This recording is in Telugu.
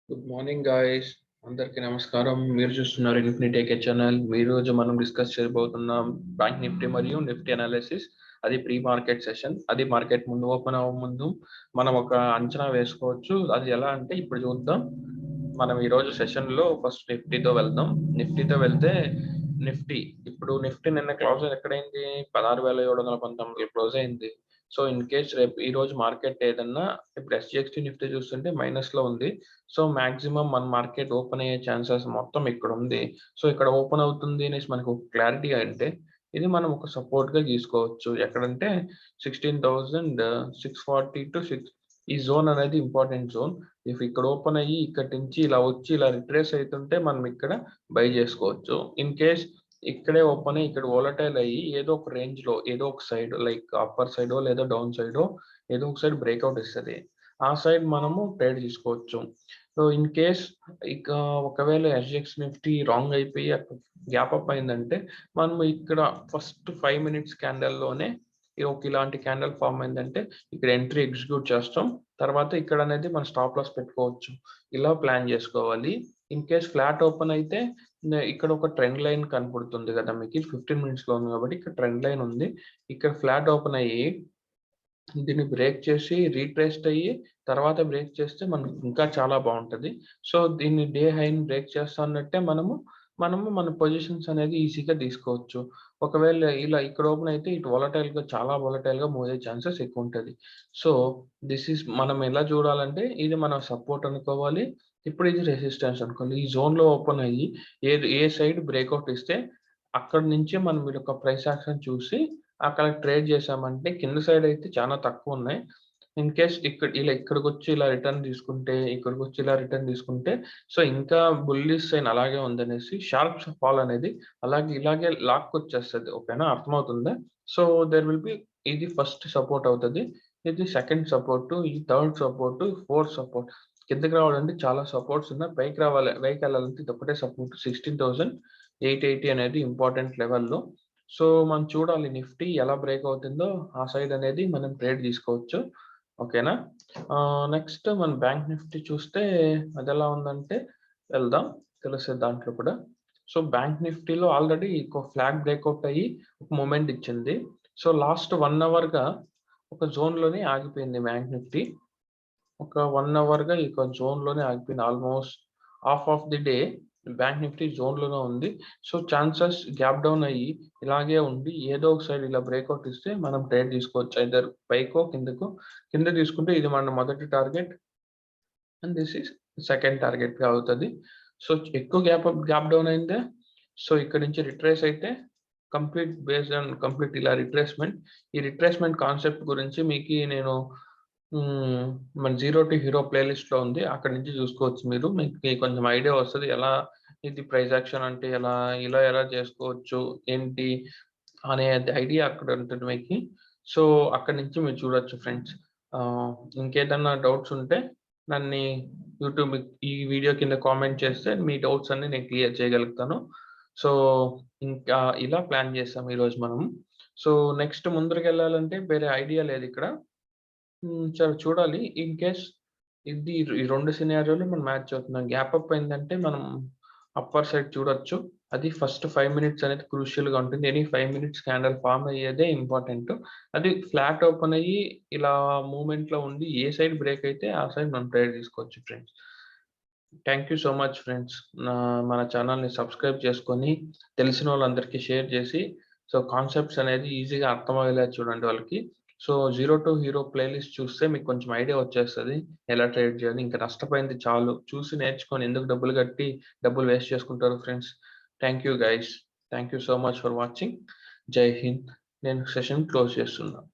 గుడ్ మార్నింగ్ గాయ్స్, అందరికీ నమస్కారం. మీరు చూస్తున్నారు ఇన్ఫినిటేక్ ఛానల్. ఈ రోజు మనం డిస్కస్ చేయబోతున్నాం బ్యాంక్ నిఫ్టీ మరియు నిఫ్టీ అనాలిసిస్. అది ప్రీ మార్కెట్ సెషన్. అది మార్కెట్ ముందు ఓపెన్ అవ్వ ముందు మనం ఒక అంచనా వేసుకోవచ్చు. అది ఎలా అంటే ఇప్పుడు చూద్దాం. మనం ఈ రోజు సెషన్ లో ఫస్ట్ నిఫ్టీతో వెళ్దాం. నిఫ్టీతో వెళ్తే నిఫ్టీ నిఫ్టీ నిన్న క్లోజ్ ఎక్కడైంది? 16,719 క్లోజ్ అయింది. సో ఇన్ కేస్ రేపు ఈ రోజు మార్కెట్ ఏదన్నా ఇప్పుడు ఎస్జిఎక్స్టీ నిఫ్టీ చూస్తుంటే మైనస్ లో ఉంది. సో మాక్సిమం మన మార్కెట్ ఓపెన్ అయ్యే ఛాన్సెస్ మొత్తం ఇక్కడ ఉంది. సో ఇక్కడ ఓపెన్ అవుతుంది అనేసి మనకు క్లారిటీ అంటే ఇది మనం ఒక సపోర్ట్ గా తీసుకోవచ్చు. ఎక్కడంటే 16,640 టు 6 ఈ జోన్ అనేది ఇంపార్టెంట్ జోన్. ఇఫ్ ఇక్కడ ఓపెన్ అయ్యి ఇక్కడ నుంచి ఇలా వచ్చి ఇలా రిట్రేస్ అవుతుంటే మనం ఇక్కడ బై చేసుకోవచ్చు. ఇన్ కేస్ ఇక్కడే ఓపెన్ అయ్యి ఇక్కడ వోలటైల్ అయ్యి ఏదో ఒక రేంజ్ లో ఏదో ఒక సైడ్ లైక్ అప్పర్ సైడో లేదా డౌన్ సైడో ఏదో ఒక సైడ్ బ్రేక్అవుట్ ఇస్తుంది. ఆ సైడ్ మనము ట్రేడ్ తీసుకోవచ్చు. సో ఇన్ కేస్ ఇక ఒకవేళ ఎస్జిఎక్స్ నిఫ్టీ రాంగ్ అయిపోయి గ్యాప్ అప్ అయిందంటే మనం ఇక్కడ ఫస్ట్ 5 మినిట్స్ క్యాండల్లోనే ఇలాంటి క్యాండల్ ఫామ్ అయిందంటే ఇక్కడ ఎంట్రీ ఎగ్జిక్యూట్ చేస్తాం. తర్వాత ఇక్కడ అనేది మనం స్టాప్ లాస్ పెట్టుకోవచ్చు. ఇలా ప్లాన్ చేసుకోవాలి. ఇన్ కేస్ ఫ్లాట్ ఓపెన్ అయితే ఇక్కడ ఒక ట్రెండ్ లైన్ కనపడుతుంది కదా మీకు, 15 మినిట్స్ లో ఉంది కాబట్టి ఇక్కడ ట్రెండ్ లైన్ ఉంది. ఇక్కడ ఫ్లాట్ ఓపెన్ అయ్యి దీన్ని బ్రేక్ చేసి రీట్రేస్ట్ అయ్యి తర్వాత బ్రేక్ చేస్తే మనకు ఇంకా చాలా బాగుంటుంది. సో దీన్ని డే హైని బ్రేక్ చేస్తా అన్నట్టే మనము మన పొజిషన్స్ అనేది ఈజీగా తీసుకోవచ్చు. ఒకవేళ ఇలా ఇక్కడ ఓపెన్ అయితే ఇటు చాలా volatile గా మూవ్ అయ్యే ఛాన్సెస్ ఎక్కువ ఉంటుంది. సో మనం ఎలా చూడాలంటే ఇది మన సపోర్ట్ అనుకోవాలి. ఇప్పుడు ఇది రెసిస్టెన్స్ అనుకోవాలి. ఈ జోన్ లో ఓపెన్ అయ్యి ఏ సైడ్ బ్రేక్అవుట్ ఇస్తే అక్కడ నుంచి మనం మీరు ఒక ప్రైస్ యాక్షన్ చూసి అక్కడ ట్రేడ్ చేసామంటే కింద సైడ్ అయితే చాలా తక్కువ ఉన్నాయి. ఇన్ కేస్ ఇక్కడికి వచ్చి ఇలా రిటర్న్ తీసుకుంటే ఇక్కడికి వచ్చి ఇలా రిటర్న్ తీసుకుంటే సో ఇంకా బుల్లిష్ సైన్ అలాగే ఉందనేసి షార్ప్ ఫాల్ అనేది ఇలాగే లాక్కొచ్చేస్తుంది. ఓకేనా, అర్థమవుతుందా? సో దేర్ విల్ బి ఇది ఫస్ట్ సపోర్ట్ అవుతుంది, ఇది సెకండ్ సపోర్ట్, ఈ థర్డ్ సపోర్ట్, ఫోర్త్ సపోర్ట్. కిందకి రావాలంటే చాలా సపోర్ట్స్ ఉన్నాయి, పైకి వెళ్ళాలంటే ఇది ఒకటే సపోర్ట్ 16,880 అనేది ఇంపార్టెంట్ లెవెల్లో. సో మనం చూడాలి నిఫ్టీ ఎలా బ్రేక్ అవుతుందో ఆ సైడ్ అనేది మనం ట్రేడ్ తీసుకోవచ్చు. ఓకేనా. నెక్స్ట్ మన బ్యాంక్ నిఫ్టీ చూస్తే అది ఎలా ఉందంటే వెళ్దాం, తెలుస్తుంది దాంట్లో కూడా. సో బ్యాంక్ నిఫ్టీలో ఆల్రెడీ ఒక ఫ్లాగ్ బ్రేక్అవుట్ అయ్యి ఒక మూమెంట్ ఇచ్చింది. సో లాస్ట్ 1 అవర్ గా ఒక జోన్ లోనే ఆగిపోయింది బ్యాంక్ నిఫ్టీ. ఒక 1 అవర్ గా ఇక జోన్ లోనే ఆగిపోయింది. Almost half of the day bank Nifty zone లోనే ఉంది. సో ఛాన్సెస్ గ్యాప్ డౌన్ అయ్యి ఇలాగే ఉండి ఏదో ఒక సైడ్ ఇలా బ్రేక్అవుట్ ఇస్తే మనం ట్రేడ్ తీసుకోవచ్చు. ఐదర్ పైకో కిందకో. కింద తీసుకుంటే ఇది మన మొదటి target and this is second target గా అవుతుంది. సో ఎక్కువ గ్యాప్ డౌన్ అయిందే. సో ఇక్కడ నుంచి రిట్రేస్ అయితే కంప్లీట్ ఇలా రిట్రేస్మెంట్. ఈ రిట్రేస్మెంట్ కాన్సెప్ట్ గురించి మీకు నేను మన జీరో టు హీరో ప్లేలిస్ట్ లో ఉంది, అక్కడ నుంచి చూసుకోవచ్చు. మీకు కొంచెం ఐడియా వస్తుంది ఎలా ఇది ప్రైస్ యాక్షన్ అంటే ఎలా చేసుకోవచ్చు ఏంటి అనే ఐడియా అక్కడ ఉంటుంది మీకు. సో అక్కడ నుంచి మీరు చూడొచ్చు ఫ్రెండ్స్. ఇంకేదన్నా డౌట్స్ ఉంటే నన్ను యూట్యూబ్ ఈ వీడియో కింద కామెంట్ చేస్తే మీ డౌట్స్ అన్ని నేను క్లియర్ చేయగలుగుతాను. సో ఇంకా ఇలా ప్లాన్ చేస్తాం ఈరోజు మనం. సో నెక్స్ట్ ముందరికి వెళ్ళాలంటే వేరే ఐడియా లేదు ఇక్కడ. సరే చూడాలి. ఇన్ కేస్ ఈ 2 సినారియోలు మనం మ్యాచ్ అవుతున్నాం. గ్యాప్ అప్ అయిందంటే మనం అప్పర్ సైడ్ చూడొచ్చు. అది ఫస్ట్ 5 మినిట్స్ అనేది క్రూషియల్ గా ఉంటుంది. ఎనీ 5 మినిట్స్ క్యాండల్ ఫామ్ అయ్యేదే ఇంపార్టెంట్. అది ఫ్లాట్ ఓపెన్ అయ్యి ఇలా మూవ్మెంట్ లో ఉండి ఏ సైడ్ బ్రేక్ అయితే ఆ సైడ్ మనం ట్రేడ్ తీసుకోవచ్చు friends. Thank you so much friends. మన ఛానల్ని సబ్స్క్రైబ్ చేసుకొని తెలిసిన వాళ్ళందరికీ షేర్ చేసి సో కాన్సెప్ట్స్ అనేది ఈజీగా అర్థమయ్యేలా చూడండి వాళ్ళకి. So zero to hero playlist చూస్తే మీకు కొంచెం ఐడియా వచ్చేస్తుంది ఎలా ట్రేడ్ చేయాలి. ఇంకా నష్టపోయింది చాలు, చూసి నేర్చుకొని ఎందుకు డబ్బులు వేస్ట్ చేసుకుంటారు friends. Thank you guys. Thank you so much for watching. జై హింద్. నేను సెషన్ క్లోజ్ చేస్తున్నాను.